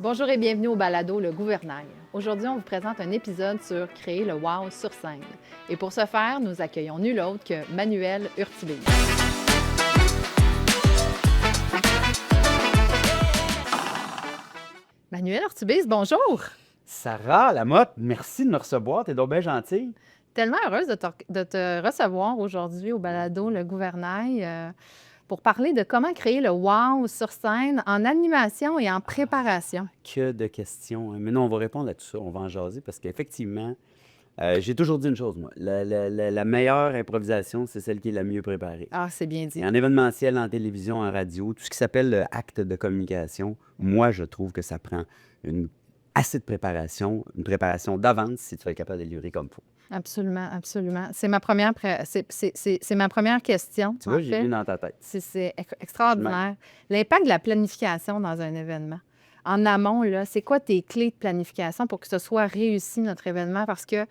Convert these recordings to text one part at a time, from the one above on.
Bonjour et bienvenue au balado Le Gouvernail. Aujourd'hui, on vous présente un épisode sur créer le wow sur scène. Et pour ce faire, nous accueillons nul autre que Manuel Urtubise. Manuel Urtubise, bonjour! Sarah Lamotte, merci de me recevoir. T'es donc bien gentille. Tellement heureuse de te recevoir aujourd'hui au balado Le Gouvernail pour parler de comment créer le wow sur scène en animation et en préparation. Que de questions, hein. Mais non, on va répondre à tout ça. On va en jaser parce qu'effectivement, j'ai toujours dit une chose, moi. La meilleure improvisation, c'est celle qui est la mieux préparée. Ah, c'est bien dit. Et en événementiel, en télévision, en radio, tout ce qui s'appelle le acte de communication, moi, je trouve que ça prend assez de préparation, une préparation d'avance si tu es capable de livrer comme il faut. Absolument, absolument. C'est ma première, c'est ma première question. Tu vois, en j'ai fait. vu dans ta tête. C'est extraordinaire. L'impact de la planification dans un événement. En amont, là, c'est quoi tes clés de planification pour que ce soit réussi, notre événement? Parce que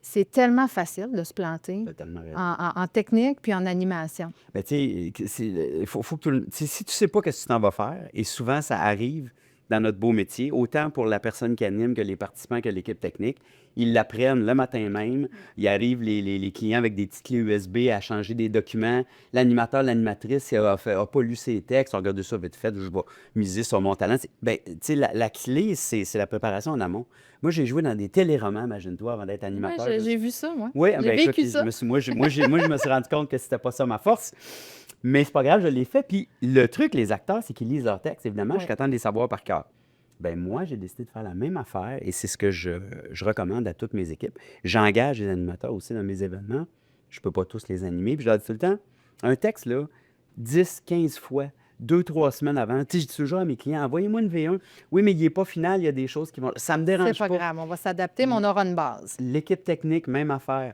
c'est tellement facile de se planter T'as tellement raison. en technique puis en animation. Ben, tu sais, il faut que si tu sais pas qu'est-ce que tu t'en vas faire, et souvent ça arrive dans notre beau métier, autant pour la personne qui anime que les participants que l'équipe technique, ils l'apprennent le matin même. Il arrive les clients avec des petites clés USB à changer des documents. L'animateur, l'animatrice a pas lu ses textes, a regardé ça vite fait, je vais miser sur mon talent. Ben, tu sais, la clé, c'est la préparation en amont. Moi, j'ai joué dans des téléromans, imagine-toi, avant d'être Ouais, animateur. j'ai vu ça, moi. Oui, J'ai ben vécu écoute, ça. moi, je me suis rendu compte que c'était pas ça ma force. Mais c'est pas grave, je l'ai fait. Puis le truc, les acteurs, c'est qu'ils lisent leurs textes, évidemment, Ouais. jusqu'à temps de les savoir par cœur. Ben moi, j'ai décidé de faire la même affaire et c'est ce que je recommande à toutes mes équipes. J'engage des animateurs aussi dans mes événements. Je peux pas tous les animer. Puis je leur dis tout le temps, un texte, là, 10, 15 fois, 2, 3 semaines avant. Tu sais, je dis toujours à mes clients, envoyez-moi une V1. Oui, mais il n'est pas final, il y a des choses qui vont. Ça me dérange C'est pas pas. grave, on va s'adapter, mais on aura une base. L'équipe technique, même affaire.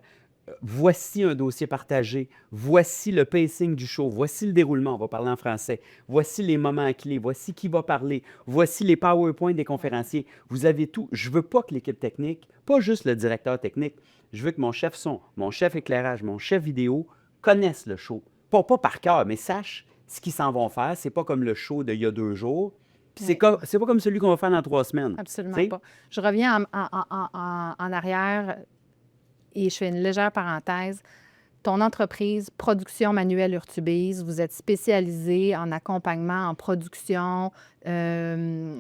Voici un dossier partagé. Voici le pacing du show. Voici le déroulement. On va parler en français. Voici les moments clés. Voici qui va parler. Voici les PowerPoint des conférenciers. Vous avez tout. Je veux pas que l'équipe technique, pas juste le directeur technique, je veux que mon chef son, mon chef éclairage, mon chef vidéo connaissent le show. Pas par cœur, mais sachent ce qu'ils s'en vont faire. C'est pas comme le show d'il y a 2 jours. Puis Oui. c'est pas comme celui qu'on va faire dans 3 semaines. Absolument T'sais? pas. Je reviens en arrière et je fais une légère parenthèse. Ton entreprise, Production Manuel Urtubise, vous êtes spécialisé en accompagnement, en production. C'est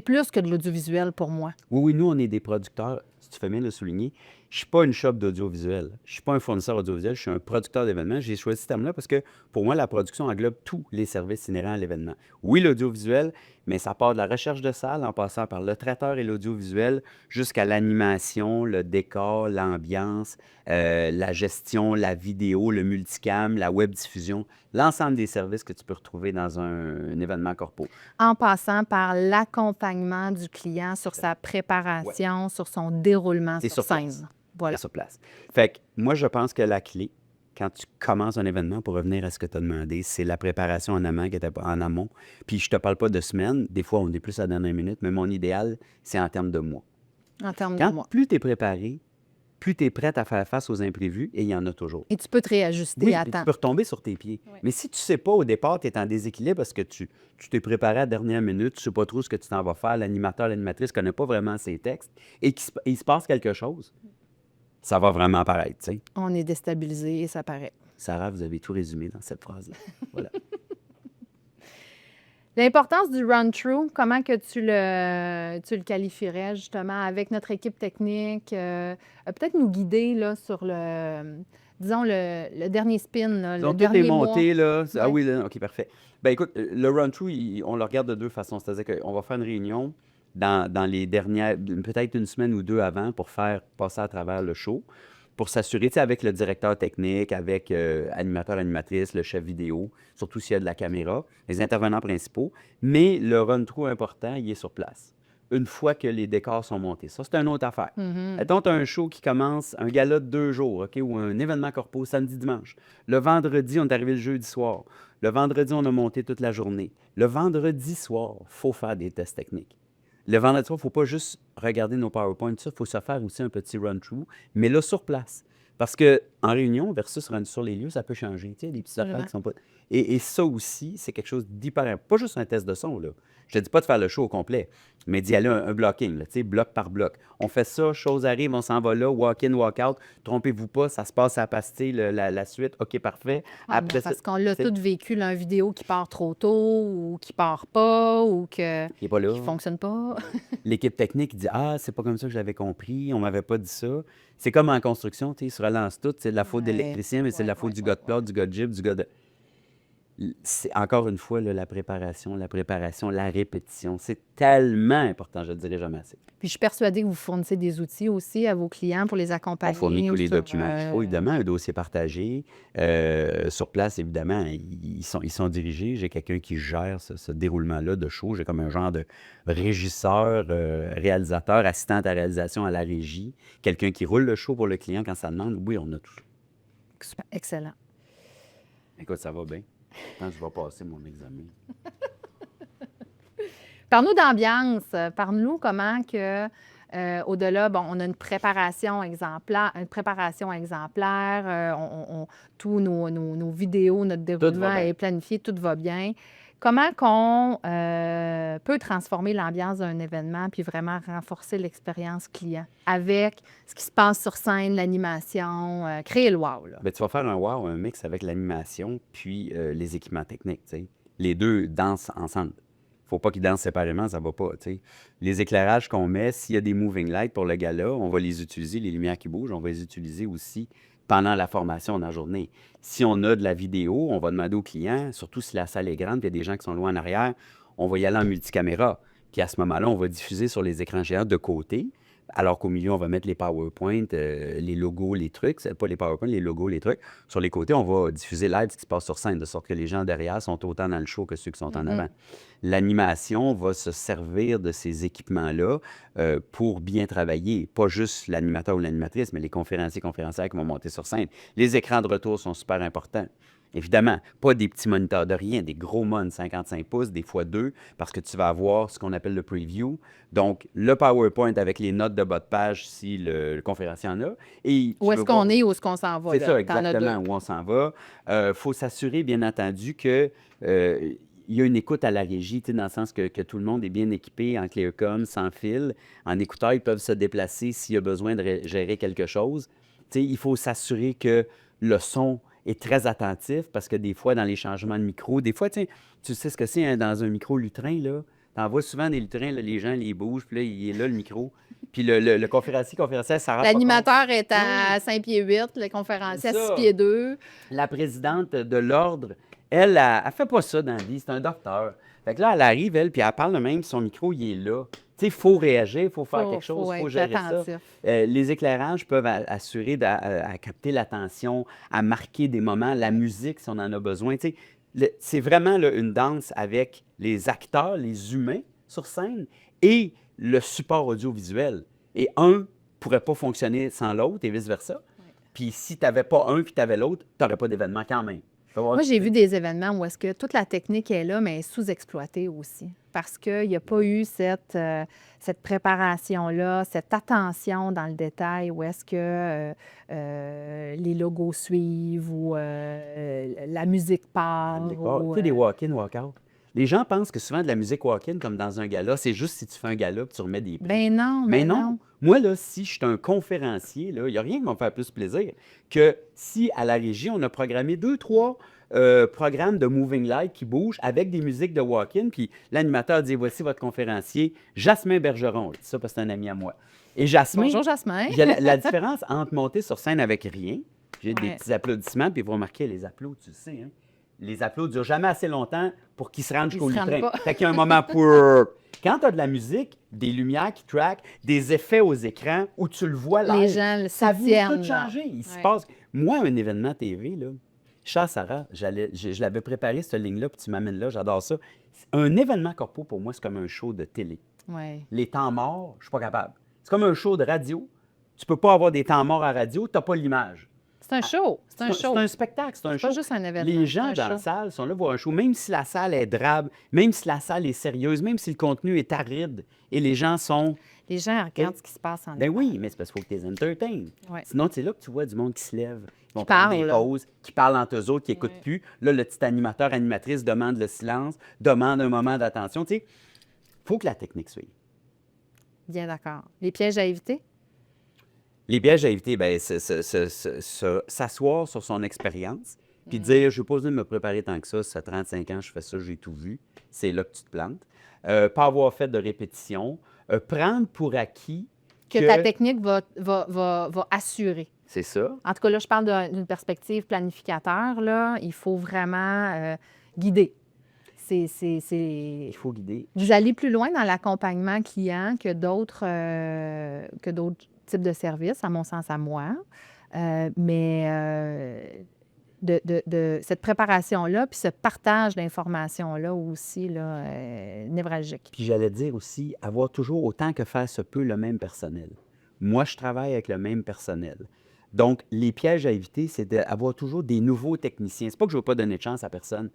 plus que de l'audiovisuel pour moi. Oui, nous, on est des producteurs, si tu fais bien de le souligner. Je ne suis pas une shop d'audiovisuel. Je ne suis pas un fournisseur audiovisuel, je suis un producteur d'événements. J'ai choisi ce terme-là parce que, pour moi, la production englobe tous les services inhérents à l'événement. Oui, l'audiovisuel, mais ça part de la recherche de salle, en passant par le traiteur et l'audiovisuel, jusqu'à l'animation, le décor, l'ambiance, la gestion, la vidéo, le multicam, la web diffusion, l'ensemble des services que tu peux retrouver dans un événement corpo. En passant par l'accompagnement du client sur sa préparation, sur son déroulement C'est sur sur scène. place. Voilà. Sur place. Fait que moi, je pense que la clé, quand tu commences un événement, pour revenir à ce que tu as demandé, c'est la préparation en amont, en amont. Puis je te parle pas de semaines, des fois on est plus à la dernière minute, mais mon idéal, c'est en termes de mois. En termes de Quand mois. plus tu es préparé, plus tu es prête à faire face aux imprévus, et il y en a toujours. Et tu peux te réajuster Oui, à puis tu temps. peux retomber sur tes pieds. Oui. Mais si tu ne sais pas au départ, tu es en déséquilibre parce que tu t'es préparé à la dernière minute, tu ne sais pas trop ce que tu t'en vas faire, l'animateur, l'animatrice ne connaît pas vraiment ses textes, et il se passe quelque chose, ça va vraiment apparaître, tu sais. On est déstabilisé et ça paraît. Sarah, vous avez tout résumé dans cette phrase-là. Voilà. L'importance du run-through, comment que tu le qualifierais justement avec notre équipe technique? Peut-être nous guider là, sur disons, le dernier spin, là, le Donc, tout dernier est monté, là. Ah Ouais. oui, là, OK, parfait. Ben écoute, le run-through, on le regarde de deux façons. C'est-à-dire qu'on va faire une réunion dans les dernières, peut-être une semaine ou deux avant pour faire passer à travers le show, pour s'assurer, tu sais, avec le directeur technique, avec animateur, animatrice, le chef vidéo, surtout s'il y a de la caméra, les intervenants principaux. Mais le run-through important, il est sur place. Une fois que les décors sont montés. Ça, c'est une autre affaire. Mettons, tu as un show qui commence, un gala de 2 jours, OK, ou un événement corpo samedi, dimanche. Le vendredi, on est arrivé le jeudi soir. Le vendredi, on a monté toute la journée. Le vendredi soir, il faut faire des tests techniques. Le vendredi soir, il ne faut pas juste regarder nos PowerPoints, il faut se faire aussi un petit run-through, mais là, sur place. Parce qu'en réunion versus rendu sur les lieux, ça peut changer. Tu sais, des petites affaires Vraiment. qui sont pas. Et ça aussi, c'est quelque chose d'hyper important. Pas juste un test de son, là. Je te dis pas de faire le show au complet, mais d'y aller un blocking, là, tu sais, bloc par bloc. On fait ça, chose arrive, on s'en va là, walk in, walk out. Trompez-vous pas, ça se passe à la pastille, la suite. OK, parfait. Ouais, ben, Après ça, parce qu'on l'a tu sais, tous vécu, là, une vidéo qui part trop tôt ou qui part pas ou il est pas qui là. fonctionne pas. L'équipe technique dit ah, c'est pas comme ça que j'avais compris, on m'avait pas dit ça. C'est comme en construction, tu sais, ils se relancent tout. C'est de la faute de Ouais, l'électricien, mais c'est de la faute du gars de plâtre, du gars de gyp, du gars de. C'est encore une fois là, la préparation, la répétition. C'est tellement important, je ne le dirai jamais assez. Puis je suis persuadée que vous fournissez des outils aussi à vos clients pour les On fournit accompagner tous ou les sur documents qu'il faut, évidemment, un dossier partagé. Sur place, évidemment, ils sont dirigés. J'ai quelqu'un qui gère ce déroulement-là de show. J'ai comme un genre de régisseur, réalisateur, assistant à réalisation à la régie. Quelqu'un qui roule le show pour le client quand ça demande. Oui, on a tout ça. super, excellent. Écoute, ça va bien. Quand je vais passer mon examen. Parle-nous d'ambiance. Parle-nous comment que au-delà, bon, on a une préparation exemplaire, tous nos vidéos, notre Tout va déroulement bien. est planifié, tout va bien. Comment qu'on peut transformer l'ambiance d'un événement puis vraiment renforcer l'expérience client avec ce qui se passe sur scène, l'animation, créer le wow, là. Ben, tu vas faire un wow, un mix avec l'animation puis les équipements techniques, tu sais. Les deux dansent ensemble. Faut pas qu'ils dansent séparément, ça va pas, tu sais. Les éclairages qu'on met, s'il y a des moving lights pour le gala, on va les utiliser, les lumières qui bougent, on va les utiliser aussi pendant la formation dans la journée. Si on a de la vidéo, on va demander au client, surtout si la salle est grande, puis il y a des gens qui sont loin en arrière, on va y aller en multicaméra. Puis à ce moment-là, on va diffuser sur les écrans géants de côté, alors qu'au milieu, on va mettre les PowerPoint, les logos, les trucs. C'est pas les PowerPoint, les logos, les trucs. Sur les côtés, on va diffuser live ce qui se passe sur scène, de sorte que les gens derrière sont autant dans le show que ceux qui sont en avant. L'animation va se servir de ces équipements-là pour bien travailler. Pas juste l'animateur ou l'animatrice, mais les conférenciers, conférencières qui vont monter sur scène. Les écrans de retour sont super importants. Évidemment, pas des petits moniteurs de rien, des gros mon 55 pouces, des fois deux, parce que tu vas avoir ce qu'on appelle le preview. Donc, le PowerPoint avec les notes de bas de page si le conférencier en a. Et Où tu est-ce veux voir. qu'on est, où est-ce qu'on s'en va, C'est ça, là? T'en as deux. exactement, où on s'en va. Il faut s'assurer, bien entendu, que il y a une écoute à la régie, tu sais, dans le sens que tout le monde est bien équipé en Clearcom, sans fil. En écouteur, ils peuvent se déplacer s'il y a besoin de gérer quelque chose. Tu sais, il faut s'assurer que le son est très attentif parce que des fois, dans les changements de micro, des fois, tu sais ce que c'est hein, dans un micro lutrin, là. T'en vois souvent des lutrins, là, les gens les bougent, puis là, il est là le micro. Puis le conférencier, conférencière, ça rend pas compte. L'animateur est Oui, à 5 pieds 8, le c'est conférencier à 6 ça. pieds 2. La présidente de l'ordre, elle fait pas ça dans la vie, c'est un docteur. Fait que là, elle arrive, elle, puis elle parle de même, son micro, il est là. Tu sais, il faut réagir, il faut faire quelque chose, Faut il faut être gérer ça. attentif. Les éclairages peuvent assurer à capter l'attention, à marquer des moments, la musique, si on en a besoin. Tu sais, c'est vraiment là, une danse avec les acteurs, les humains sur scène et le support audiovisuel. Et un pourrait pas fonctionner sans l'autre et vice-versa. Puis si tu n'avais pas un puis tu avais l'autre, tu n'aurais pas d'événement quand même. Tu vas voir, Moi, j'ai vu des événements où est-ce que toute la technique est là, mais elle est sous-exploitée aussi. Parce qu'il n'y a pas eu cette préparation-là, cette attention dans le détail où est-ce que les logos suivent ou la musique part. Tu Ou, sais, des walk-in, walk-out. Les gens pensent que souvent de la musique walk-in, comme dans un gala, c'est juste si tu fais un gala puis tu remets des prix. ben non, Mais mais non. non. Moi, là, si je suis un conférencier, là, il n'y a rien qui va me faire plus plaisir que si à la régie, on a programmé 2, 3 programmes de moving light qui bougent avec des musiques de walk-in, puis l'animateur dit voici votre conférencier, Jasmin Bergeron. Je dis ça parce que c'est un ami à moi. Et Jasmin, Bonjour, Jasmin. il y a la différence entre monter sur scène avec rien, j'ai des Ouais. petits applaudissements, puis vous remarquez les applaudissements, tu le sais, hein? Les applaudissements ne durent jamais assez longtemps pour qu'ils se rendent jusqu'au se rendent lutrin. pas. Fait qu'il y a un moment pour. Quand tu as de la musique, des lumières qui traquent, des effets aux écrans où tu le vois live, Les gens le ça vient soutiennent, tout là. changer. Il se Ouais. passe. Moi, un événement TV, là, cher Sarah, je l'avais préparé, cette ligne-là, puis tu m'amènes là, j'adore ça. Un événement corpo, pour moi, c'est comme un show de télé. Ouais. Les temps morts, je suis pas capable. C'est comme un show de radio. Tu peux pas avoir des temps morts à radio, tu n'as pas l'image. C'est un show. C'est un C'est show. un spectacle, c'est un C'est pas show. juste un événement. Les C'est gens un dans la show. salle sont là pour un show, même si la salle est drabe, même si la salle est sérieuse, même si le contenu est aride et les gens sont... Les gens regardent ce qui se passe en Ben arrière. oui, mais c'est parce qu'il faut que tu les entertains. Ouais. Sinon, c'est là que tu vois du monde qui se lève, qui vont Qui prendre parle, des là. pauses, qui parlent entre eux autres, qui n'écoutent Ouais. plus. Là, le petit animateur, animatrice demande le silence, demande un moment d'attention. Tu sais, il faut que la technique suive. Bien d'accord. Les pièges à éviter? Les pièges à éviter, ben, s'asseoir sur son expérience, puis dire, je n'ai pas besoin de me préparer tant que ça 35 ans, je fais ça, j'ai tout vu. C'est là que tu te plantes. Pas avoir fait de répétition. Prendre pour acquis Que ta technique va assurer. C'est ça. En tout cas, là, je parle d'une perspective planificateur. Là, il faut vraiment guider. Il faut guider. Vous allez plus loin dans l'accompagnement client que d'autres types de services, à mon sens, à moi. Mais cette préparation-là, puis ce partage d'informations-là aussi, là, névralgique. Puis j'allais dire aussi, avoir toujours autant que faire se peut le même personnel. Moi, je travaille avec le même personnel. Donc, les pièges à éviter, c'est d'avoir toujours des nouveaux techniciens. C'est pas que je ne veux pas donner de chance à personne,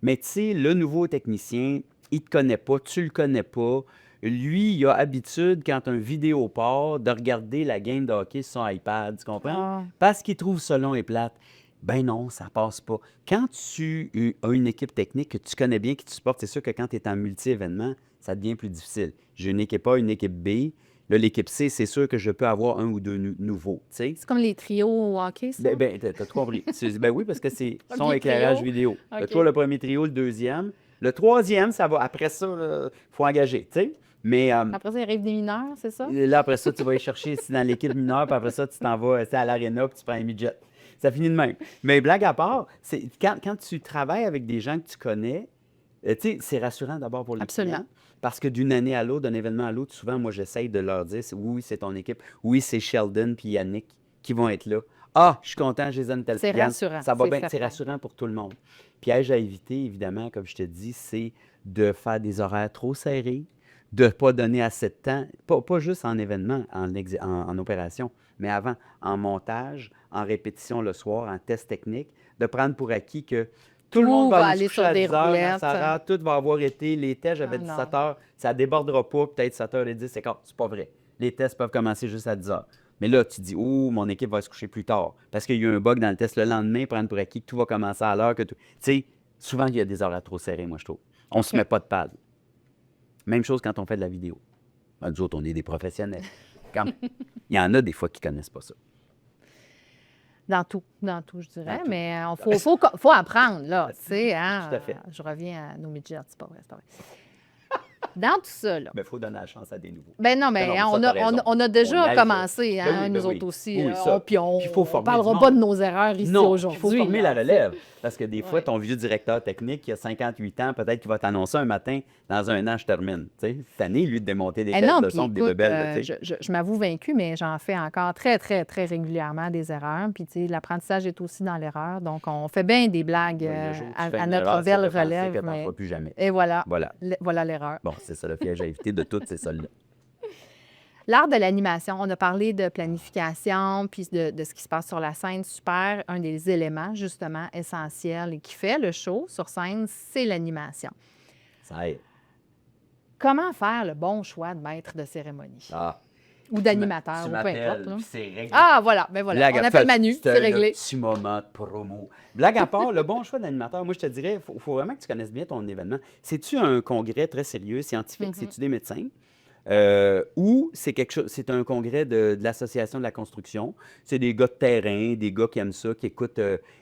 mais tu sais, le nouveau technicien, il ne te connaît pas, tu le connais pas. Lui, il a habitude, quand un vidéo part, de regarder la game de hockey sur son iPad, tu comprends? Ah. Parce qu'il trouve ça long et plate. Ben non, ça passe pas. Quand tu as une équipe technique que tu connais bien, qui te supporte, c'est sûr que quand tu es en multi-événement, ça devient plus difficile. J'ai une équipe A, une équipe B. Là, l'équipe C, c'est sûr que je peux avoir un ou deux nouveaux, tu sais. C'est comme les trios au hockey, ça? Ben, t'as tout compris. Ben oui, parce que c'est son Premier éclairage trio. vidéo. OK. Toi, le premier trio, le deuxième. Le troisième, ça va. Après ça, il faut engager, tu sais. Mais Après ça, il arrive des mineurs, c'est ça? là, après ça, tu vas aller chercher dans l'équipe mineure, puis après ça, tu t'en vas à l'aréna, puis tu prends un midget. Ça finit de même. Mais blague à part, quand tu travailles avec des gens que tu connais, tu sais, c'est rassurant d'abord pour les Absolument. clients. Parce que d'une année à l'autre, d'un événement à l'autre, souvent, moi, j'essaye de leur dire, oui, c'est ton équipe. Oui, c'est Sheldon puis Yannick qui vont être là. Ah, je suis content, je les aime tel C'est client. rassurant, Ça va c'est bien, c'est certain. rassurant pour tout le monde. Piège à éviter, évidemment, comme je te dis, c'est de faire des horaires trop serrés, de ne pas donner assez de temps, pas juste en événement, en opération, mais avant, en montage, en répétition le soir, en test technique, de prendre pour acquis que tout le monde va aller se coucher à 10 heures dans sa heure, tout va avoir été, les tests, j'avais Ah, 17 non. heures, ça ne débordera pas, peut-être 7h10, c'est pas vrai. Les tests peuvent commencer juste à 10 heures. Mais là, tu dis, oh, mon équipe va se coucher plus tard, parce qu'il y a eu un bug dans le test le lendemain, prendre pour acquis que tout va commencer à l'heure. Tu sais, souvent, il y a des horaires trop serrés, moi, je trouve. On ne se met pas de pad. Même chose quand on fait de la vidéo. Ben, nous autres, on est des professionnels. Il y en a des fois qui ne connaissent pas ça. Dans tout, je dirais. Dans tout. Mais il faut apprendre, là. Tu sais, hein, Tout à fait. je reviens à nos midgets, c'est pas vrai, c'est pas vrai. Dans tout ça, là. Mais il faut donner la chance à des nouveaux. Ben non, mais Non, hein, ça, t'as raison. on a déjà On aide. commencé, hein, Ben oui, ben nous oui. autres aussi. Oui, ça. Puis on Puis il faut ne former parlera du pas de monde. nos erreurs ici Non, aujourd'hui. il faut former la là, relève. Parce que des fois, Ouais. ton vieux directeur technique qui a 58 ans, peut-être qu'il va t'annoncer un matin, dans un an, je termine. Tu sais, cette année, lui, de démonter des Eh caisses non, de puis son, des écoute, rebelles. là, tu sais. je m'avoue vaincue, mais j'en fais encore très, très, très régulièrement des erreurs. Puis, tu sais, l'apprentissage est aussi dans l'erreur. Donc, on fait bien des blagues Le jour où tu fais à une notre erreur, c'est nouvelle de penser relève. que t'en mais- feras plus jamais. Et voilà, Voilà. voilà l'erreur. Bon, c'est ça le piège à éviter de toutes, c'est ça-là. L'art de l'animation, on a parlé de planification, puis de ce qui se passe sur la scène. Super, un des éléments, justement, essentiels et qui fait le show sur scène, c'est l'animation. Ça aide. Comment faire le bon choix de maître de cérémonie Ah. ou d'animateur, Tu ou peu m'appelles, importe. là. puis c'est réglé. Ah, voilà, ben voilà. Blague On à appelle part, Manu, c'est réglé. le petit moment de promo. Blague à part, le bon choix d'animateur, moi, je te dirais, il faut vraiment que tu connaisses bien ton événement. C'est-tu un congrès très sérieux, scientifique? C'est-tu des médecins? Ou c'est un congrès de l'Association de la construction. C'est des gars de terrain, des gars qui aiment ça, qui écoutent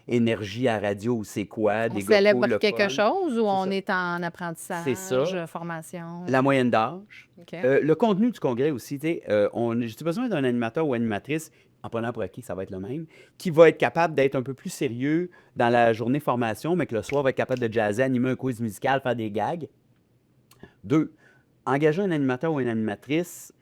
Énergie à radio ou c'est quoi, On des gars célèbre cool, le quelque fun. chose ou on ça. est en apprentissage, C'est ça. formation? La moyenne d'âge. OK. Le contenu du congrès aussi, tu sais, j'ai besoin d'un animateur ou animatrice, en prenant pour acquis, ça va être le même, qui va être capable d'être un peu plus sérieux dans la journée formation, mais que le soir va être capable de jazzer, animer un quiz musical, faire des gags. 2, engager un animateur ou une animatrice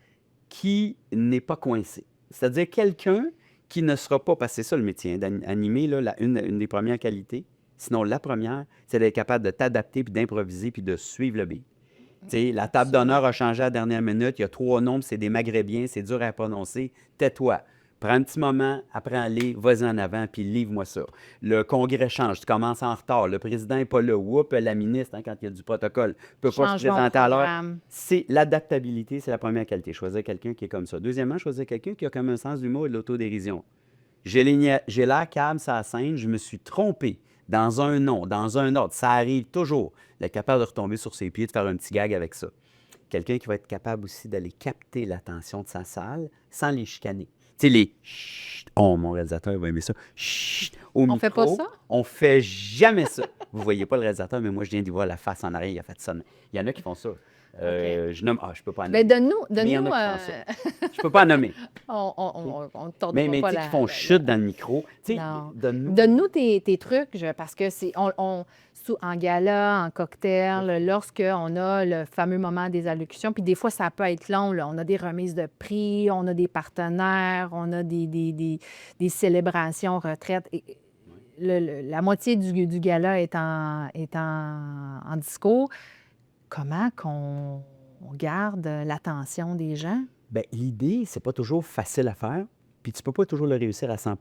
qui n'est pas coincé. C'est-à-dire quelqu'un qui ne sera pas, parce que c'est ça le métier, hein, d'animer, là, une des premières qualités, sinon la première, c'est d'être capable de t'adapter, puis d'improviser, puis de suivre le beat. Tu sais, la table d'honneur a changé à la dernière minute, il y a 3 nombres, c'est des Maghrébiens, c'est dur à prononcer, tais-toi. Prends un petit moment, apprends-les, vas-y en avant, puis livre-moi ça. Le congrès change, tu commences en retard, le président n'est pas là, oups, la ministre, hein, quand il y a du protocole, ne peut pas se Changement de présenter à l'heure. programme. C'est l'adaptabilité, c'est la première qualité. Choisir quelqu'un qui est comme ça. Deuxièmement, choisir quelqu'un qui a comme un sens de l'humour et de l'autodérision. J'ai l'air calme sur la scène, je me suis trompé dans un nom, dans un ordre. Ça arrive toujours. D'être capable de retomber sur ses pieds, de faire un petit gag avec ça. Quelqu'un qui va être capable aussi d'aller capter l'attention de sa salle sans les chicaner. Tu sais, les chut, oh, mon réalisateur va aimer ça. Chut, au On fait pas micro, ça? on fait jamais ça. Vous voyez pas le réalisateur, mais moi, je viens d'y voir la face en arrière, il a fait ça. Il y en a qui font ça. Je nomme, je peux pas en Ben, nommer. donne-nous, Mais il y en donne-nous, a qui font ça. Je peux pas en nommer. on ne tordra Mais pas tu sais, qui font chute dans le micro. Tu sais, non. donne-nous. Donne-nous tes trucs, parce que c'est en gala, en cocktail, lorsqu'on a le fameux moment des allocutions, puis des fois, ça peut être long, là. On a des remises de prix, on a des partenaires, on a des célébrations retraites. Et la moitié du gala est en discours. Comment qu'on garde l'attention des gens? Bien, l'idée, c'est pas toujours facile à faire, puis tu peux pas toujours le réussir à 100.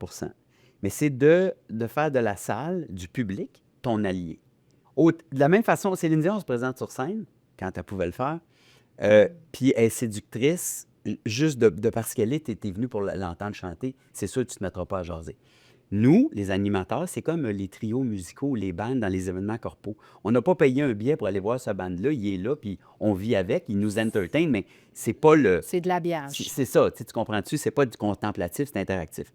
Mais c'est de faire de la salle, du public, ton allié. De la même façon, Céline Dion se présente sur scène, quand elle pouvait le faire, puis elle est séductrice, juste de parce qu'elle est, tu es venu pour l'entendre chanter, c'est sûr que tu ne te mettras pas à jaser. Nous, les animateurs, c'est comme les trios musicaux ou les bandes dans les événements corpaux. On n'a pas payé un billet pour aller voir ce band-là, il est là, puis on vit avec, il nous entertain, mais c'est pas le... C'est de l'habillage. C'est ça, tu comprends-tu? C'est pas du contemplatif, c'est interactif.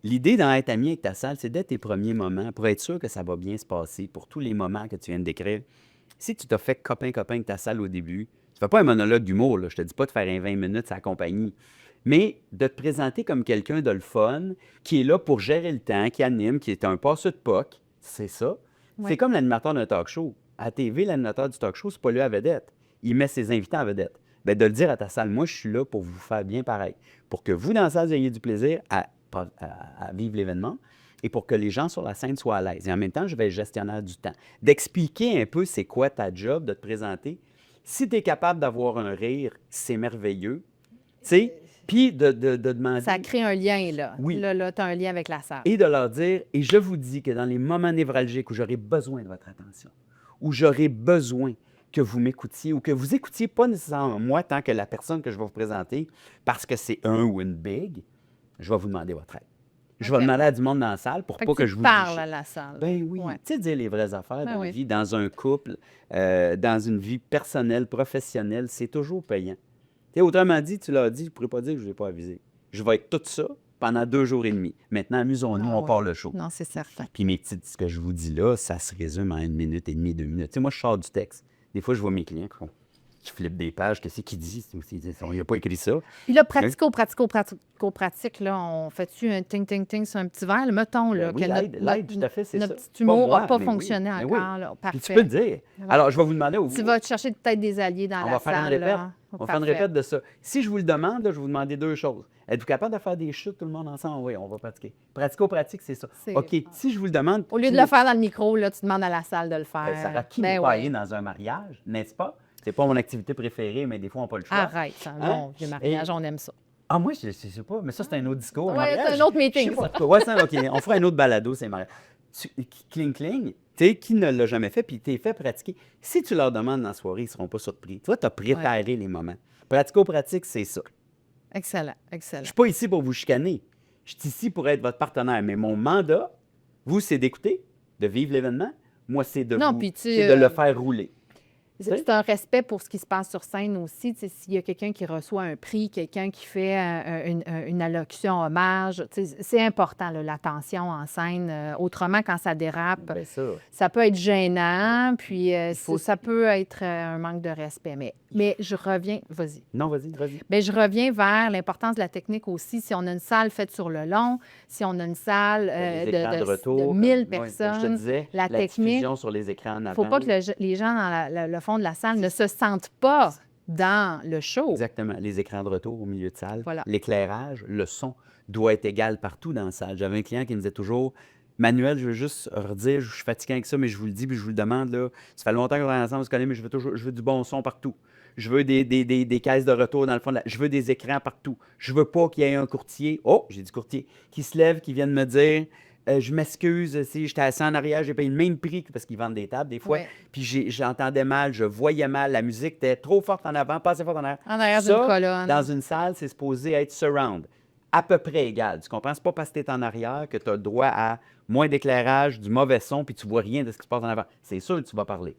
L'idée d'en être ami avec ta salle, c'est d'être tes premiers moments pour être sûr que ça va bien se passer pour tous les moments que tu viens de décrire. Si tu t'as fait copain-copain avec ta salle au début, tu fais pas un monologue d'humour, là. Je te dis pas de faire un 20 minutes sa compagnie, mais de te présenter comme quelqu'un de le fun, qui est là pour gérer le temps, qui anime, qui est un passeur de POC, c'est ça. Ouais. C'est comme l'animateur d'un talk show. À TV, l'animateur du talk show, c'est pas lui à vedette. Il met ses invités en vedette. Bien, de le dire à ta salle, moi, je suis là pour vous faire bien pareil. Pour que vous, dans la salle, vous ayez du plaisir à vivre l'événement et pour que les gens sur la scène soient à l'aise. Et en même temps, je vais être gestionnaire du temps. D'expliquer un peu c'est quoi ta job, de te présenter. Si tu es capable d'avoir un rire, c'est merveilleux. Tu sais, puis de demander... Ça crée un lien, là. Oui. Là, tu as un lien avec la salle. Et de leur dire, et je vous dis que dans les moments névralgiques où j'aurai besoin de votre attention, où j'aurai besoin que vous m'écoutiez ou que vous écoutiez pas nécessairement moi tant que la personne que je vais vous présenter, parce que c'est un ou une big, je vais vous demander votre aide. Je vais demander à du monde dans la salle pour Fait pas que que tu je vous parles dise. à la salle. Ben oui. Ouais. Tu sais, dire les vraies affaires Ben dans la oui. vie, dans un couple, dans une vie personnelle, professionnelle, c'est toujours payant. Tu sais, autrement dit, tu l'as dit, je ne pourrais pas dire que je ne l'ai pas avisé. Je vais être tout ça pendant 2 jours et demi. Maintenant, amusons-nous, Ah on ouais. part le show. Non, c'est certain. Puis ce que je vous dis là, ça se résume en 1 minute et demie, 2 minutes. Tu sais, moi, je sors du texte. Des fois, je vois mes clients qui flippent des pages. Qu'est-ce qu'il dit? Il n'a pas écrit ça. Puis là, pratico-pratique, là, on fait-tu un ting-ting-ting sur un petit verre? Là, mettons là, Ben oui, que l'aide, tout à fait, c'est notre ça. petit humour moi, n'a pas mais fonctionné oui, mais encore. oui. Là. Puis Parfait. tu peux le dire. Alors, je vais vous demander... Tu vas te chercher peut-être des alliés dans On la va faire salle. une répète. Là. On va faire une Parfait. répète de ça. Si je vous le demande, là, je vais vous demander 2 choses. Êtes-vous capable de faire des chutes tout le monde ensemble? Oui, on va pratiquer. Pratico-pratique, c'est ça. C'est- OK, si je vous le demande... Au lieu de le faire dans le micro, là, tu demandes à la salle de le faire. Ben, Sarah, qui Ben n'est pas ouais. allé dans un mariage, n'est-ce pas? C'est pas mon activité préférée, mais des fois, on n'a pas le choix. Arrête, un Hein? bon vieux mariage, Et- on aime ça. Ah, moi, je sais pas, mais ça, c'est un autre discours. Ouais, mariage. c'est un autre meeting, Je sais pas ça. quoi. Ouais, ça, OK, on fera un autre balado, c'est mariage. Cling, tu sais, qui ne l'a jamais fait, puis t'es fait pratiquer. Si tu leur demandes dans la soirée, ils ne seront pas surpris. Tu vois, tu as préparé les moments. Pratico-pratique, c'est ça. Excellent, Je excellent. ne suis pas ici pour vous chicaner. Je suis ici pour être votre partenaire. Mais mon mandat, vous, c'est d'écouter, de vivre l'événement. Moi, c'est de, Non, puis tu, c'est de le faire rouler. C'est un respect pour ce qui se passe sur scène aussi. Tu sais, s'il y a quelqu'un qui reçoit un prix, quelqu'un qui fait une allocution hommage, tu sais, c'est important, là, l'attention en scène. Autrement, quand ça dérape, Ben ça. ça peut être gênant, puis faut- ça peut être un manque de respect. Mais je reviens, vas-y. Non, vas-y. Bien, je reviens vers l'importance de la technique aussi. Si on a une salle faite sur le long, si on a une salle Les écrans de de retour, 1000 comme- ouais, comme je te disons, disais, la la technique, diffusion sur les écrans en il ne avant. faut pas que les gens dans le fond de la salle ne se sentent pas dans le show. Exactement. Les écrans de retour au milieu de salle. Voilà. L'éclairage, le son doit être égal partout dans la salle. J'avais un client qui me disait toujours, Manuel, je veux juste redire, je suis fatigué avec ça, mais je vous le dis, puis je vous le demande, là. Ça fait longtemps qu'on est ensemble, on se connaît, mais je veux du bon son partout. Je veux des caisses de retour dans le fond. Je veux des écrans partout. Je veux pas qu'il y ait un courtier. Oh, j'ai dit courtier. Qui se lève, qui vienne me dire je m'excuse si j'étais assis en arrière, j'ai payé le même prix parce qu'ils vendent des tables des fois. Ouais. Puis j'entendais mal, je voyais mal, la musique était trop forte en avant, pas assez forte en arrière. En arrière d'une Ça, colonne. dans une salle, c'est supposé être surround. À peu près égal. Tu comprends? C'est pas parce que tu es en arrière que tu as le droit à moins d'éclairage, du mauvais son, puis tu vois rien de ce qui se passe en avant. C'est sûr que tu vas parler.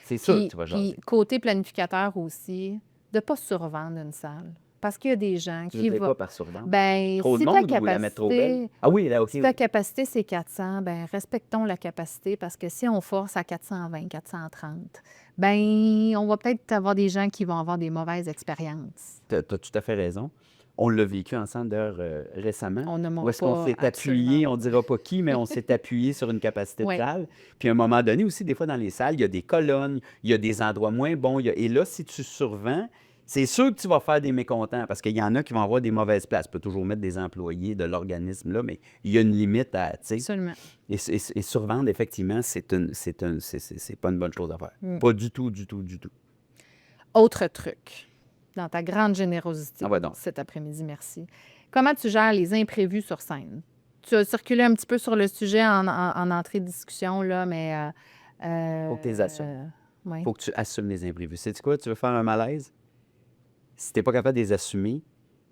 C'est sûr que tu vas jaser. Puis, côté planificateur aussi, de ne pas survendre une salle. Parce qu'il y a des gens Tu qui veux dire vont. quoi par survente? Ben, Trop de si ta monde ou la mettre trop belle? capacité, Ah oui, là, OK. si ta capacité, c'est 400, ben respectons la capacité parce que si on force à 420, 430, ben on va peut-être avoir des gens qui vont avoir des mauvaises expériences. Tu as tout à fait raison. On l'a vécu ensemble d'ailleurs récemment. On ne Où monte est-ce qu'on pas s'est appuyé, absolument. on ne dira pas qui, mais on s'est appuyé sur une capacité de Oui. salle. Puis à un moment donné aussi, des fois dans les salles, il y a des colonnes, il y a des endroits moins bons. Et là, si tu survends, c'est sûr que tu vas faire des mécontents parce qu'il y en a qui vont avoir des mauvaises places. Tu peux toujours mettre des employés de l'organisme là, mais il y a une limite à, tu sais. Absolument. Et survendre, effectivement, c'est pas une bonne chose à faire. Pas du tout, du tout, du tout. Autre truc, dans ta grande générosité Ah ouais, donc. cet après-midi, merci. Comment tu gères les imprévus sur scène? Tu as circulé un petit peu sur le sujet en entrée de discussion, là, mais... Faut que tu les assumes. Oui. Faut que tu assumes les imprévus. Sais-tu quoi? Tu veux faire un malaise? Si tu n'es pas capable de les assumer,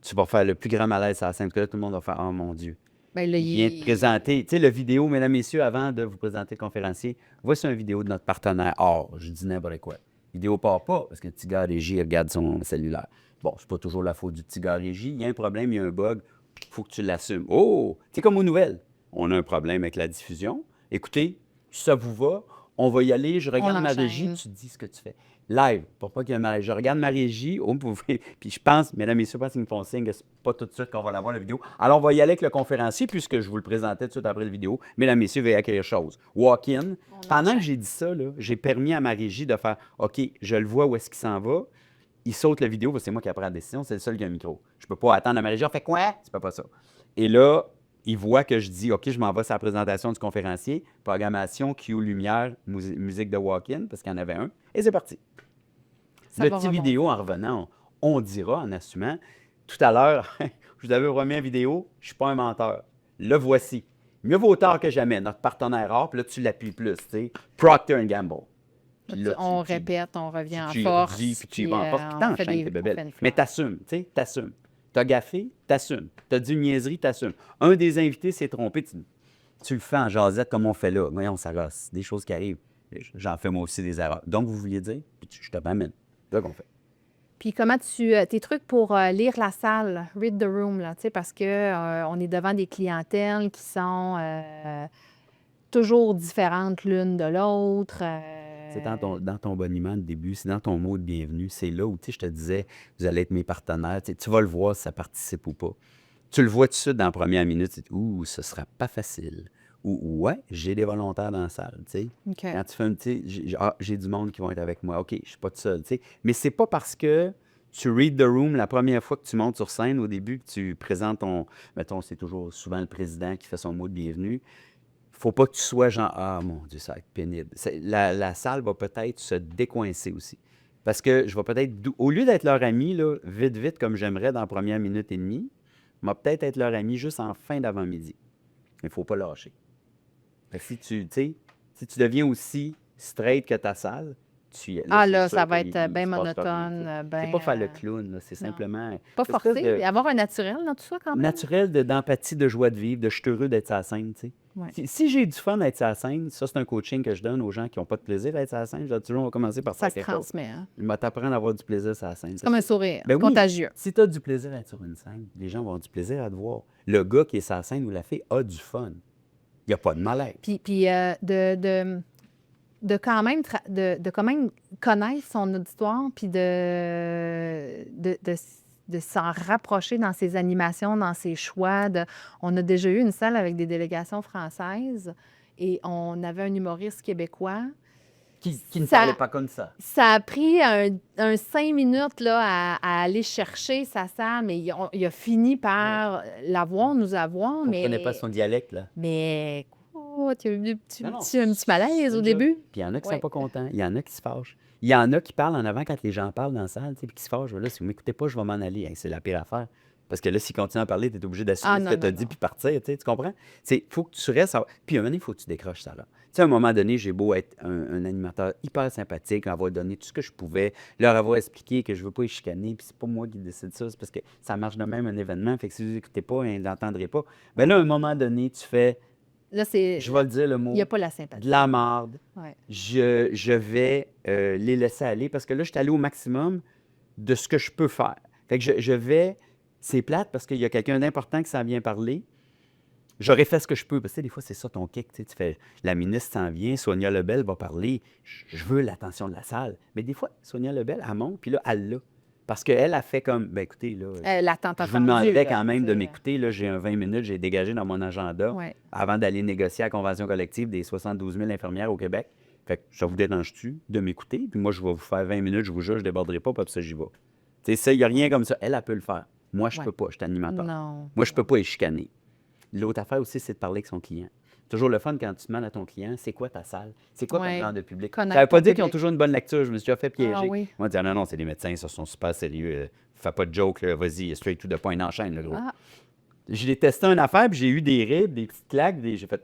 tu vas faire le plus grand malaise à la scène. Parce que là, tout le monde va faire « Oh mon Dieu! » Ben, là, Il vient te présenter. Tu sais, la vidéo, mesdames, messieurs, avant de vous présenter le conférencier, voici une vidéo de notre partenaire Or. Je dis n'importe quoi. Vidéo part pas parce que le petit gars régie regarde son cellulaire. Bon, c'est pas toujours la faute du petit gars régie. Il y a un problème, il y a un bug. Faut que tu l'assumes. Oh! C'est comme aux nouvelles. On a un problème avec la diffusion. Écoutez, ça vous va? On va y aller. Je regarde ma régie, enchaîne. tu dis ce que tu fais. Live, pour pas qu'il y ait un malaise. Je regarde ma régie, puis je pense, mesdames, messieurs, parce qu'ils me font signe que c'est pas tout de suite qu'on va l'avoir la vidéo. Alors, on va y aller avec le conférencier, puisque je vous le présentais tout de suite après la vidéo. Mesdames, messieurs, veuillez accueillir chose. Walk-in. Pendant que j'ai dit ça, là, j'ai permis à ma régie de faire OK, je le vois où est-ce qu'il s'en va. Il saute la vidéo, parce que c'est moi qui prends la décision, c'est le seul qui a un micro. Je peux pas attendre à ma régie, on fait quoi? C'est pas ça. Et là, il voit que je dis OK, je m'en vais sur la présentation du conférencier, programmation, cue, lumière, musique de walk-in, parce qu'il y en avait un, et c'est parti. Ça Le va petit remonter. vidéo, en revenant, on dira en assumant. Tout à l'heure, je vous avais remis une vidéo, je ne suis pas un menteur. Le voici. Mieux vaut tard que jamais, notre partenaire rare, puis là, tu l'appuies plus, tu sais. Procter & Gamble. Puis là, On tu- répète, on revient en tu y force. redis, puis tu y puis, vas en force, puis on fait t'enchaînes des- tes on fait bébelles. une Mais fleur. t'assumes, tu sais, t'assumes. T'as gaffé, t'assumes. T'as dit une niaiserie, t'assumes. Un des invités s'est trompé, tu le fais en jasette comme on fait là. Voyons, ça gosse. Des choses qui arrivent. J'en fais moi aussi des erreurs. Donc, vous vouliez dire, puis je te m'amène. C'est ça qu'on fait. Puis comment tes trucs pour lire la salle, read the room, là, tu sais, parce que on est devant des clientèles qui sont toujours différentes l'une de l'autre. C'est dans ton boniment de début, c'est dans ton mot de bienvenue. C'est là où, tu sais, je te disais, vous allez être mes partenaires. Tu vas le voir si ça participe ou pas. Tu le vois tout de suite dans la première minute. Tu dis, ouh, ce sera pas facile. Ou, ouais, j'ai des volontaires dans la salle, tu sais. OK. Quand tu fais un petit, j'ai du monde qui vont être avec moi. OK, je suis pas tout seul, tu sais. Mais c'est pas parce que tu read the room la première fois que tu montes sur scène au début, que tu présentes mettons, c'est toujours souvent le président qui fait son mot de bienvenue. Faut pas que tu sois genre, ah mon Dieu, ça va être pénible. La salle va peut-être se décoincer aussi. Parce que je vais peut-être, au lieu d'être leur ami, là, vite, vite, comme j'aimerais dans la première minute et demie, je vais peut-être être leur ami juste en fin d'avant-midi. Mais il ne faut pas lâcher. Fait que si tu deviens aussi straight que ta salle, Ah c'est là, sûr ça va qu'il- être il bien se passera rien, tu sais. monotone, C'est bien... pas faire le clown, là, c'est non. simplement Pas cette espèce forcé, de avoir un naturel dans tout ça quand même. naturel d'empathie, de joie de vivre, de je suis heureux d'être sur la scène, tu sais. Ouais. Si j'ai du fun d'être sur la scène, ça, c'est un coaching que je donne aux gens qui n'ont pas de plaisir d'être sur la scène. Je dis toujours, on va commencer par Ça faire se quelque chose. transmet, hein. Je vais t'apprendre à avoir du plaisir sur la scène. C'est comme un sourire, Ben oui. contagieux. Si tu as du plaisir à être sur une scène, les gens vont avoir du plaisir à te voir. Le gars qui est sur la scène ou la fille a du fun. Il n'y a pas de malaise. Puis de quand même quand même connaître son auditoire, puis de s'en rapprocher dans ses animations, dans ses choix. On a déjà eu une salle avec des délégations françaises et on avait un humoriste québécois. Qui ne Ça- parlait pas comme ça. Ça a pris un 5 minutes là, à aller chercher sa salle, mais il a fini par nous avoir. On ne Mais, comprenait pas son dialecte, là. mais quoi, tu as eu un petit Non, non, malaise au c'est début? Puis il y en a qui ne Ouais. sont pas contents. Il y en a qui se fâchent. Il y en a qui parlent en avant quand les gens parlent dans la salle, tu sais, puis qui se fâchent. Là, si vous m'écoutez pas, je vais m'en aller. Hey, c'est la pire affaire. Parce que là, s'ils continuent à parler, tu es obligé d'assumer Ah ce non, que tu as non, dit non. puis partir, tu sais, tu comprends? Il faut que tu restes. Puis à un moment donné, il faut que tu décroches ça là. Tu sais, à un moment donné, j'ai beau être un animateur hyper sympathique, avoir donné tout ce que je pouvais, leur avoir expliqué que je veux pas les chicaner, puis c'est pas moi qui décide ça, c'est parce que ça marche de même un événement, fait que si vous écoutez pas, ils l'entendrez pas. Ben là, à un moment donné, tu fais, Là, je vais le dire le il n'y a mot, pas la de sympathie. la marde. Ouais. Je vais les laisser aller parce que là, je suis allé au maximum de ce que je peux faire. Fait que je vais, c'est plate parce qu'il y a quelqu'un d'important qui s'en vient parler. J'aurais fait ce que je peux. Parce que tu sais, des fois, c'est ça ton kick. Tu sais, tu fais, la ministre s'en vient, Sonia Lebel va parler. Je veux l'attention de la salle. Mais des fois, Sonia Lebel, elle monte, puis là, elle l'a. Parce qu'elle a fait comme, ben écoutez, là, L'attente je vous attendue, demanderais là, quand même tu de sais. m'écouter. Là, j'ai un 20 minutes, j'ai dégagé dans mon agenda Ouais. avant d'aller négocier la convention collective des 72 000 infirmières au Québec. Fait que ça vous dérange-tu de m'écouter? Puis moi, je vais vous faire 20 minutes, je vous jure, je ne déborderai pas, puis ça, j'y vais. Tu sais, ça, il n'y a rien comme ça. Elle peut le faire. Moi, je Ouais. peux pas, je suis animateur. Non. Moi, je peux pas les chicaner. L'autre affaire aussi, c'est de parler avec son client. Toujours le fun quand tu demandes à ton client, c'est quoi ta salle? C'est quoi ton Ouais. genre de public? Connaître Ça veut pas ton dire qu'ils ont public. toujours une bonne lecture. Je me suis déjà fait piéger. Ah oui. Moi, dire non, non, c'est des médecins, ça sont super sérieux. Fais pas de joke, là, vas-y, straight to the point, enchaîne, le gros. Ah, J'ai testé une affaire, puis j'ai eu des ribs, des petites claques, j'ai fait.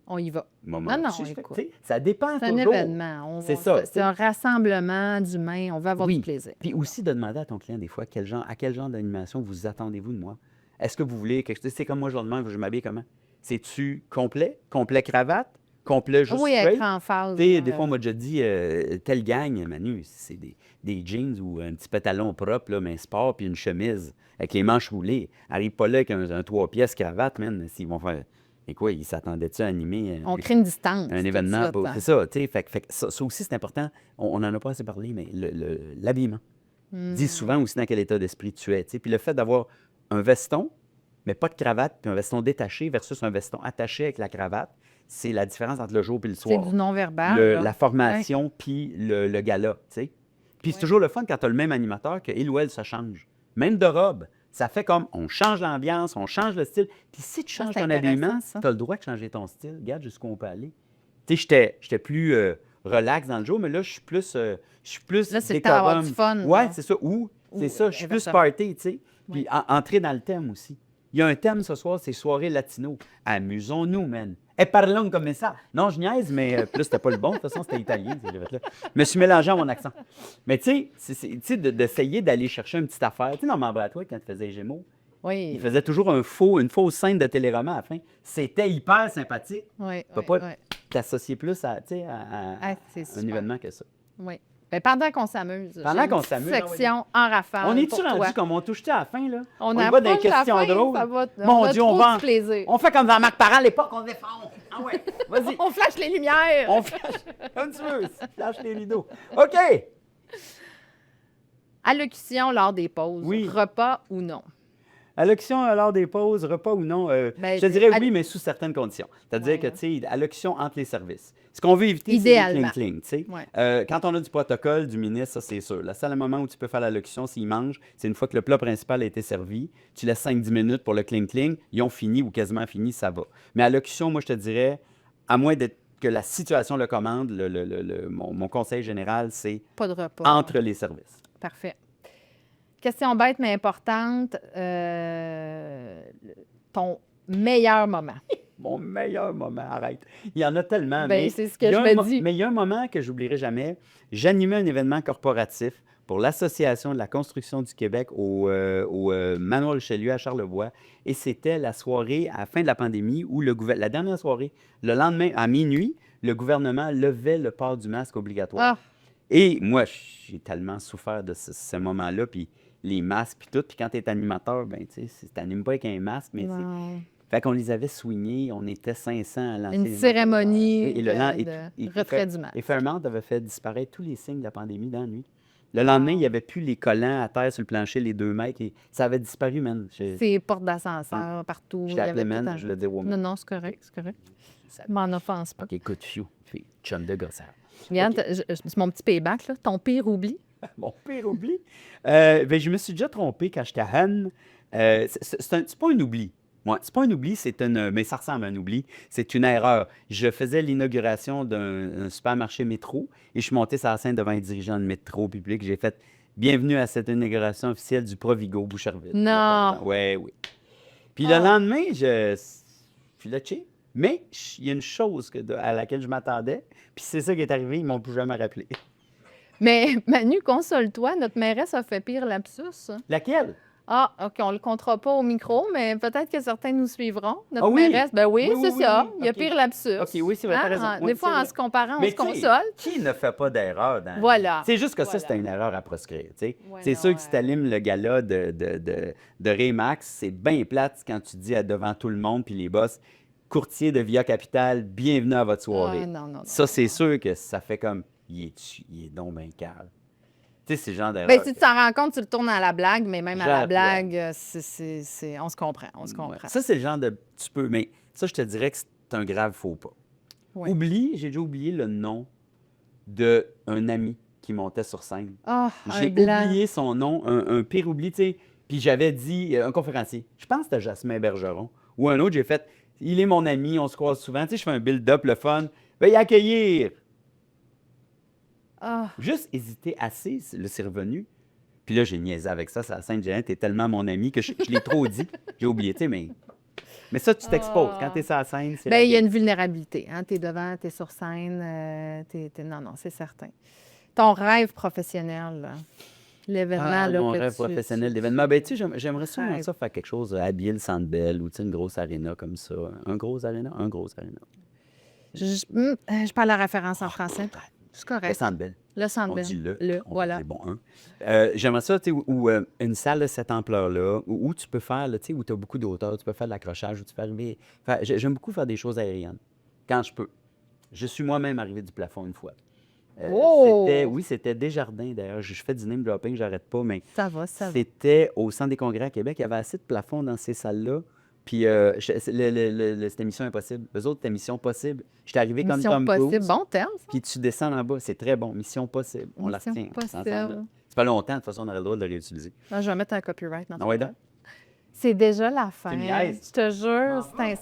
on y va. Moment, Non, non, tu sais, écoute. tu sais, ça dépend C'est un toujours. événement. C'est ça, tu C'est sais. un rassemblement d'humains. On veut avoir Oui. du plaisir. Puis aussi de demander à ton client des fois à quel genre d'animation vous attendez-vous de moi. Est-ce que vous voulez quelque chose? C'est comme moi, je leur demande, je m'habille comment? C'est-tu complet? Complet cravate? Complet juste Oui, straight? être en phase. Tu sais, des fois, on m'a déjà dit, telle gang, Manu, c'est des jeans ou un petit pantalon propre, là, mais sport, puis une chemise avec les manches roulées. Arrive pas là avec un 3 pièces cravate, man, s'ils vont faire. Et quoi, ils s'attendaient-tu à animer On crée une distance. un tout événement? de suite, hein. C'est ça, tu sais. Fait que ça aussi, c'est important. On n'en a pas assez parlé, mais l'habillement. Dis souvent aussi dans quel état d'esprit tu es, tu sais. Puis le fait d'avoir un veston, mais pas de cravate, puis un veston détaché versus un veston attaché avec la cravate, c'est la différence entre le jour et le C'est soir. du non-verbal. là. La formation puis le gala, tu sais. Puis c'est Ouais. toujours le fun quand tu as le même animateur que il ou elle se change. Même de robe, ça fait comme on change l'ambiance, on change le style. Puis si tu Ça, changes c'est ton intéressant, habillement, ça. tu as le droit de changer ton style. Regarde jusqu'où on peut aller. Tu sais, j'étais plus relax dans le jour, mais là, je suis plus Là, c'est le temps d'avoir décorum. du fun, Ouais, là. c'est ça. Ou, c'est Ou ça, je suis plus inversement. party, tu sais. Puis Oui. entrer dans le thème aussi. Il y a un thème ce soir, c'est soirée latino. Amusons-nous, man. Et parlons comme ça. Non, je niaise, mais plus c'était pas le bon. De toute façon, c'était italien. Je me suis mélangé à mon accent. Mais tu sais, d'essayer d'aller chercher une petite affaire. Tu sais, Normand Bratois, quand il faisait les Gémeaux, Oui. il faisait toujours une fausse scène de téléroman à la fin. C'était hyper sympathique. Oui, Tu peux oui, pas oui. t'associer plus à, tu sais, Ah, c'est un super. événement que ça. Oui. Ben, pendant qu'on s'amuse, Pendant j'ai qu'on une petite s'amuse, ah oui. section en rafale On est-tu pour toi. rendu comme on touche-tu à la fin, là? On y va dans les approche la questions fin, drôles. ça va- Mon on a Dieu, trop on va. du plaisir. On fait comme dans Marc Parent à l'époque, on défend. Ah ouais, vas-y. On flash les lumières. On flash, comme tu veux, flash les rideaux. OK. Allocution lors des pauses. Oui. Repas ou non? Allocution lors des pauses, repas ou non, Ben, je te dirais al- oui, mais sous certaines conditions. C'est-à-dire Ouais, que, hein. tu sais, allocution entre les services. Ce qu'on veut éviter, c'est Idéalement. les cling-cling, tu sais. Ouais. Quand on a du protocole du ministre, ça, c'est sûr. Le seul moment où tu peux faire l'allocution, s'ils mangent, c'est une fois que le plat principal a été servi. Tu laisses 5-10 minutes pour le cling-cling. Ils ont fini ou quasiment fini, ça va. Mais allocution, moi, je te dirais, à moins que la situation le commande, mon conseil général, c'est Pas de repas. entre les services. Parfait. Question bête mais importante. Ton meilleur moment. Mon meilleur moment, arrête. Il y en a tellement. Ben, mais c'est ce que il y a je un me dis. Mais il y a un moment que j'oublierai jamais. J'animais un événement corporatif pour l'Association de la construction du Québec au Manoir Richelieu à Charlevoix. Et c'était la soirée à la fin de la pandémie où la dernière soirée, le lendemain à minuit, le gouvernement levait le port du masque obligatoire. Ah, Et moi, j'ai tellement souffert de ce moment-là, puis les masques, puis tout. Puis quand tu es animateur, ben, tu sais, t'animes pas avec un masque, mais non. fait qu'on les avait soignés, on était 500 à lancer Une les masques. cérémonie Et le lend- de retrait du masque. Et Fairmount avait fait disparaître tous les signes de la pandémie dans la nuit. Le lendemain, il n'y avait plus les collants à terre sur le plancher, les 2 mètres. Et ça avait disparu, man. C'est portes d'ascenseur partout. Je Il y avait l'appelais tout man, un- je le dis woman. Non, non, c'est correct, c'est correct. M'en offense pas. OK, écoute, fiou. Fille, chum de gossard. Regarde, c'est mon petit payback, là. Ton pire oubli. Mon pire oubli. Ben, je me suis déjà trompé quand j'étais à Han. C'est pas un oubli. Ouais, c'est pas un oubli, mais ça ressemble à un oubli. C'est une erreur. Je faisais l'inauguration d'un supermarché métro et je suis monté sur la scène devant les dirigeants de métro public. J'ai fait bienvenue à cette inauguration officielle du Provigo Boucherville. Non! Oui, oui. Puis le Ah! lendemain, je suis lâché. Mais il y a une chose à laquelle je m'attendais. Puis c'est ça qui est arrivé, ils m'ont plus jamais rappelé. Mais Manu, console-toi, notre mairesse a fait pire lapsus. Laquelle? Ah, OK, on ne le comptera pas au micro, mais peut-être que certains nous suivront. Notre Ah oui? mairesse, ben oui, Oui, oui, c'est oui, ça. oui. Il y a OK. pire lapsus. OK, oui, c'est vrai, t'as raison. Oui, Des fois, c'est en vrai. se comparant, on Mais se tu sais, console. qui ne fait pas d'erreur dans la vie? Voilà. C'est juste que ça, Voilà. c'était une erreur à proscrire. Tu sais. Ouais, C'est non, sûr que si tu allumes le gala de Remax, c'est bien plate quand tu dis devant tout le monde, puis les boss, courtier de Via Capital, bienvenue à votre soirée. Ah, non, non, non, Ça, non, c'est non. sûr que ça fait comme, il est donc bien calme. Tu sais, c'est le genre d'erreur. Ben, si tu t'en rends compte, tu le tournes à la blague, mais même à la Genre, blague, on se comprend, on se ouais. comprend. Ça, c'est le genre de. Tu peux. Mais ça, je te dirais que c'est un grave faux pas. Ouais. J'ai déjà oublié le nom d'un ami qui montait sur scène. Ah, J'ai un blanc. oublié son nom, un pire oubli, tu sais. Puis j'avais dit, un conférencier, je pense que c'était Jasmin Bergeron, ou un autre, j'ai fait, il est mon ami, on se croise souvent, tu sais, je fais un build-up, le fun, veuillez accueillir. Ah, Juste hésiter assez, là, c'est revenu. Puis là, j'ai niaisé avec ça, c'est la scène géante, t'es tellement mon ami que je l'ai trop dit, j'ai oublié, tu sais, mais ça, tu t'exposes. Quand t'es sur la scène, c'est ben, la il y a game. une vulnérabilité. Hein? Tu es devant, tu es sur scène. Non, non, c'est certain. Ton rêve professionnel, là, l'événement, Ah, là, mon que rêve tu- professionnel d'événement. Ben, tu sais, j'aimerais sûrement Rêve. ça faire quelque chose à Bill, Centre Bell, ou tu sais, une grosse aréna comme ça. Un gros aréna? Un gros aréna. Je parle la référence en français. C'est Le correct. Centre Bell. Le Centre On Bell. dit Voilà. C'est bon, un. J'aimerais ça, tu sais, où, une salle de cette ampleur-là, où tu peux faire, là, tu sais, où tu as beaucoup d'auteurs, tu peux faire de l'accrochage, où tu peux arriver. J'aime beaucoup faire des choses aériennes, quand je peux. Je suis moi-même arrivé du plafond une fois. Oh! C'était Desjardins, d'ailleurs. Je fais du name dropping, j'arrête pas, mais Ça va, ça va. c'était au Centre des congrès à Québec. Il y avait assez de plafond dans ces salles-là. Puis, c'était Mission Impossible. Eux autres, c'était Mission Possible. J'étais arrivé comme Mission Tom possible. Cruise. Bon terme, ça. Puis tu descends en bas, c'est très bon. Mission Possible. On la Mission retient. Possible. ensemble. C'est pas longtemps, de toute façon, on aurait le droit de le réutiliser. Ah, je vais mettre un copyright dans Ah ouais, ça. donc? C'est déjà la fin. Tu me niaises? Je te jure, Ah,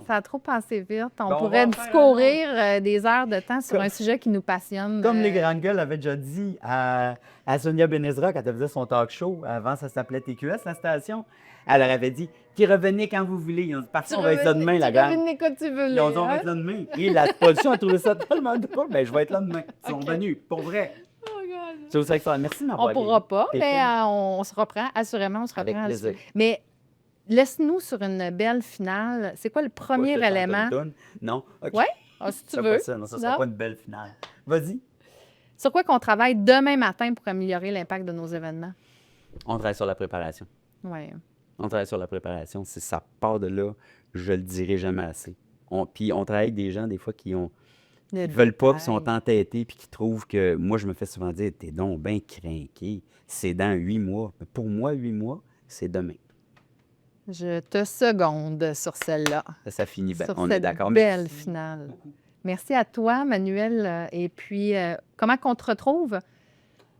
ça a trop passé vite. On Ben, on pourrait va en faire discourir des heures de temps sur Comme- un sujet qui nous passionne. Comme les grandes gueules avaient déjà dit à Sonia Benezra quand elle faisait son talk show, avant ça s'appelait TQS, la station, elle leur avait dit « revenez quand vous voulez. » Ils ont dit « Parfait, on va être là demain, la gang. » Tu quand tu veux. Ils ont dit « On va être là demain. » Et la production a trouvé ça tellement drôle. « Ben, je vais être là demain. Ils sont OK. venus, pour vrai. Oh, God. » C'est aussi extraordinaire. Merci de m'avoir On pourra pas, T'es mais fine. on se reprend. Assurément, on se Avec reprend. plaisir. Mais laisse-nous sur une belle finale. C'est quoi le premier Pas que je chante élément? une toune. Non? OK. Oui? Ah, si tu Ça veux. pas ça, non, ça sera Non? pas une belle finale. Vas-y. Sur quoi qu'on travaille demain matin pour améliorer l'impact de nos événements? On travaille sur la préparation. Oui. On travaille sur la préparation. Si ça part de là, je le dirai jamais assez. Puis on travaille avec des gens, des fois, qui veulent pas, qui sont entêtés, puis qui trouvent que... Moi, je me fais souvent dire, t'es donc bien crinqué. C'est dans 8 mois. Mais pour moi, 8 mois, c'est demain. Je te seconde sur celle-là. Ça finit bien. Sur On est cette d'accord. belle Merci. finale. Merci à toi, Manuel. Et puis, comment qu'on te retrouve?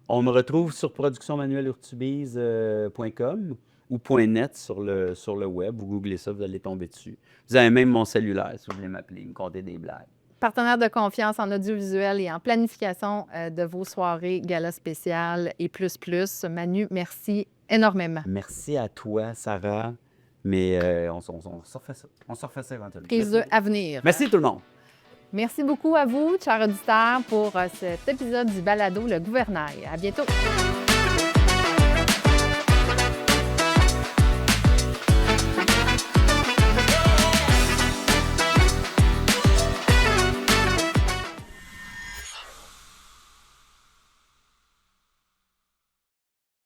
On me retrouve sur productionmanuelurtubise.com ou .net sur le web. Vous googlez ça, vous allez tomber dessus. Vous avez même mon cellulaire si vous voulez m'appeler, me compter des blagues. Partenaire de confiance en audiovisuel et en planification de vos soirées, gala spéciales et plus. Manu, merci énormément. Merci à toi, Sarah. Mais on se refait ça. On se refait ça éventuellement. Prise à venir. Merci tout le monde. Merci beaucoup à vous, chers auditeurs, pour cet épisode du balado Le Gouvernail. À bientôt.